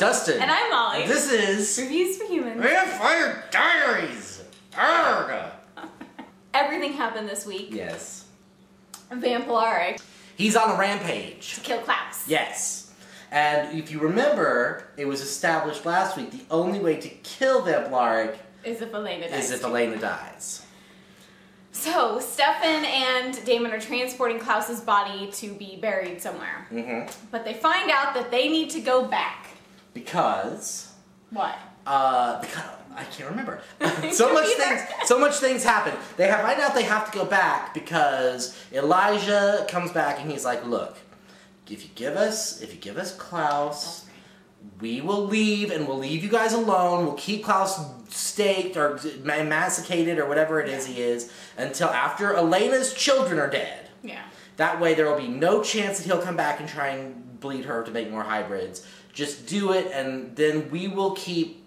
Dustin. And I'm Molly. And this is... Reviews for Humans. Vampire Diaries! Arrgh. Everything happened this week. Yes. Vampire. He's on a rampage. To kill Klaus. Yes. And if you remember, it was established last week, the only way to kill Vampire is if Elena dies. Is if Elena dies. So, Stefan and Damon are transporting Klaus's body to be buried somewhere. Mm-hmm. But they find out that they need to go back. Because... What? Because... I can't remember. so much things happen. They find out they have to go back because Elijah comes back and he's like, look, if you give us Klaus, we will leave and we'll leave you guys alone. We'll keep Klaus staked or massacred or whatever it is he is until after Elena's children are dead. Yeah. That way there will be no chance that he'll come back and try and bleed her to make more hybrids. Just do it and then we will keep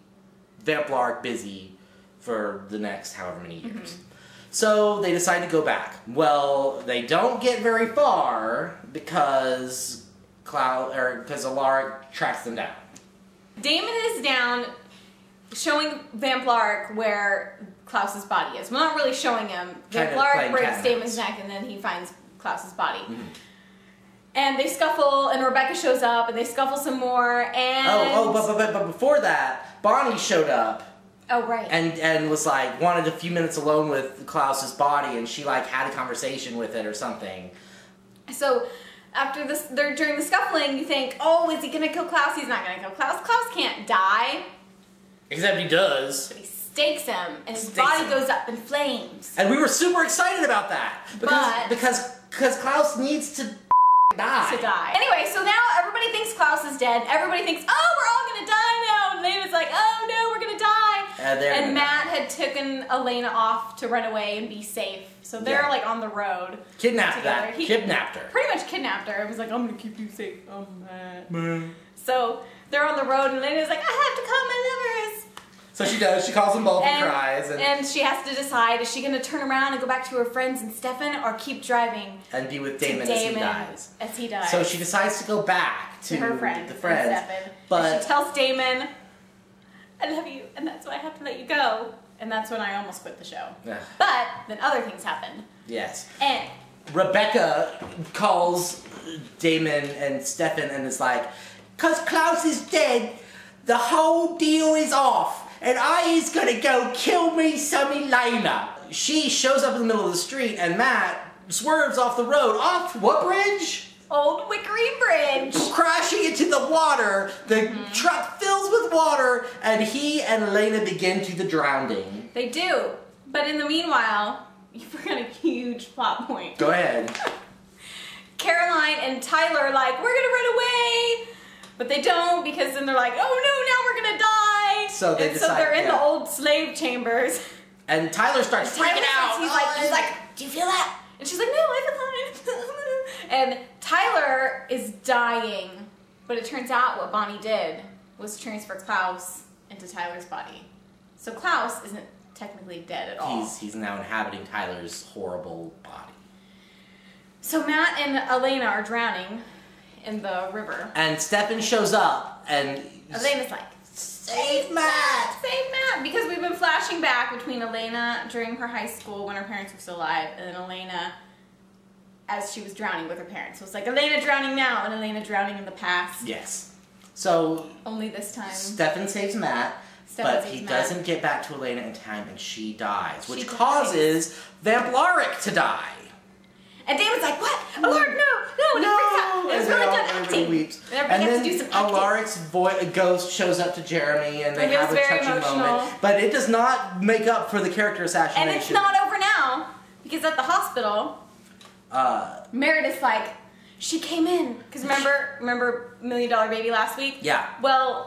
Vampire busy for the next however many years. Mm-hmm. So they decide to go back. Well, they don't get very far because Alaric tracks them down. Damon is down showing Vampire where Klaus's body is. Well, not really showing him. Vampire breaks Damon's neck and then he finds Klaus's body. Mm-hmm. And they scuffle, and Rebekah shows up, and they scuffle some more, and... But before that, Bonnie showed up. Oh, right. And was like, wanted a few minutes alone with Klaus's body, and she like had a conversation with it or something. So, after this, during the scuffling, you think, oh, is he gonna kill Klaus? He's not gonna kill Klaus. Klaus can't die. Except he does. But he stakes him, and his body goes up in flames. And we were super excited about that. Because Klaus needs to... die. Anyway, so now everybody thinks Klaus is dead. Everybody thinks, oh, we're all gonna die now. And Elena's like, oh no, we're gonna die. And Matt had taken Elena off to run away and be safe. So they're like on the road. Kidnapped her. Pretty much kidnapped her. He was like, I'm gonna keep you safe. So they're on the road and Elena's like, I have to call my lovers. So she does. She calls them both and cries. And she has to decide, is she going to turn around and go back to her friends and Stefan or keep driving and be with Damon as he dies? So she decides to go back to her friends, the friends. And Stefan. But and she tells Damon, I love you, and that's why I have to let you go. And that's when I almost quit the show. But then other things happened. Yes. And Rebekah calls Damon and Stefan and is like, because Klaus is dead, the whole deal is off. And I's gonna go kill me some Elena. She shows up in the middle of the street and Matt swerves off the road. Off what bridge? Old Wickery Bridge. Crashing into the water. The truck fills with water and he and Elena begin to the drowning. They do. But in the meanwhile, you forgot a huge plot point. Go ahead. Caroline and Tyler are like, we're gonna run away. But they don't because then they're like, oh no, now we're gonna die. So they're in the old slave chambers. And Tyler starts freaking out. He's like, do you feel that? And she's like, no, I feel fine. And Tyler is dying. But it turns out what Bonnie did was transfer Klaus into Tyler's body. So Klaus isn't technically dead at all. He's now inhabiting Tyler's horrible body. So Matt and Elena are drowning in the river. And Stefan shows up and Elena's like, save Matt! Save Matt! Because we've been flashing back between Elena during her high school when her parents were still alive and then Elena as she was drowning with her parents. So it's like Elena drowning now and Elena drowning in the past. Yes. So only this time. Stefan saves Matt, but he doesn't get back to Elena in time and she dies, which causes Vampire to die. And Damon's like, what? Alaric, no, and he freaks out. It was really good acting. Weeps. And then Alaric's ghost shows up to Jeremy and they have a touching moment. But it does not make up for the character assassination. And it's not over now, because at the hospital, Meredith's like, she came in. Because remember $1 Million Baby last week? Yeah. Well,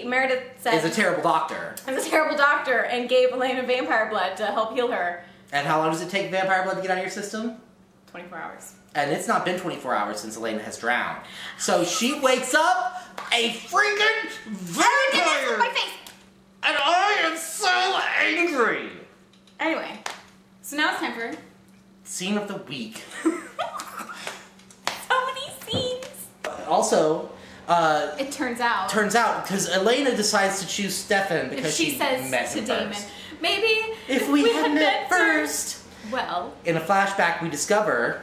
Meredith said... is a terrible doctor. Is a terrible doctor and gave Elena vampire blood to help heal her. And how long does it take vampire blood to get out of your system? 24 hours. And it's not been 24 hours since Elena has drowned. So she wakes up a freaking vampire! My face. And I am so angry! Anyway, so now it's time for... Scene of the week. So many scenes! Also, it turns out. Because Elena decides to choose Stefan because she says met to him Damon, first. maybe if we had met first. Well, in a flashback, we discover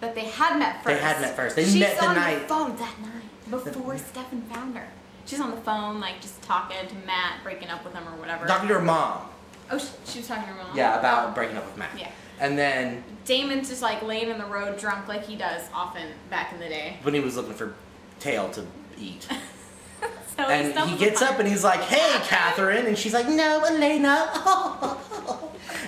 that they had met first. They met the night. She's on the phone that night before Stefan found her. She's on the phone, like just talking to Matt, breaking up with him or whatever. Talking to her mom. Oh, she was talking to her mom. Yeah, about breaking up with Matt. Yeah. And then Damon's just like laying in the road drunk like he does often back in the day. When he was looking for tail to eat. So and he gets up and he's like, "Hey, Catherine," and she's like, "No, Elena."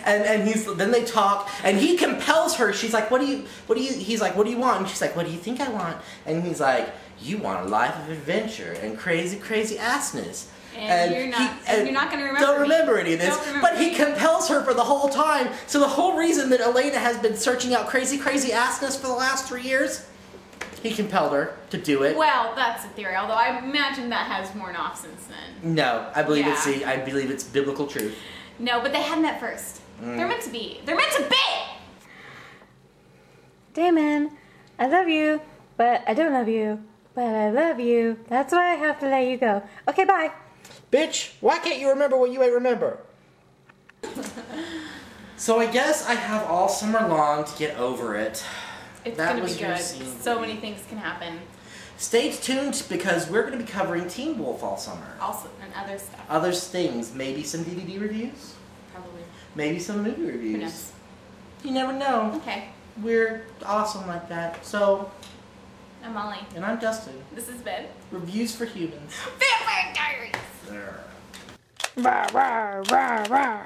and then they talk and he compels her. She's like, he's like, "What do you want?" And she's like, "What do you think I want?" And he's like, "You want a life of adventure and crazy assness." And you're not going to remember. Don't remember any of this. But he compels her for the whole time. So the whole reason that Elena has been searching out crazy assness for the last 3 years, he compelled her to do it. Well, that's a theory. Although I imagine that has worn off since then. No, I believe it's biblical truth. No, but they had met first. They're meant to be. They're meant to be. Damon, I love you, but I don't love you. But I love you. That's why I have to let you go. Okay, bye. Bitch, why can't you remember what you ain't remember? So I guess I have all summer long to get over it. It's going to be good. So many things can happen. Stay tuned because we're going to be covering Teen Wolf all summer. Also, and other stuff. Other things. Maybe some DVD reviews? Probably. Maybe some movie reviews. Who knows? You never know. Okay. We're awesome like that. So... I'm Molly. And I'm Dustin. This is Ben. Reviews for Humans. Vampire Diaries! There. Rah, rah, rah, rah.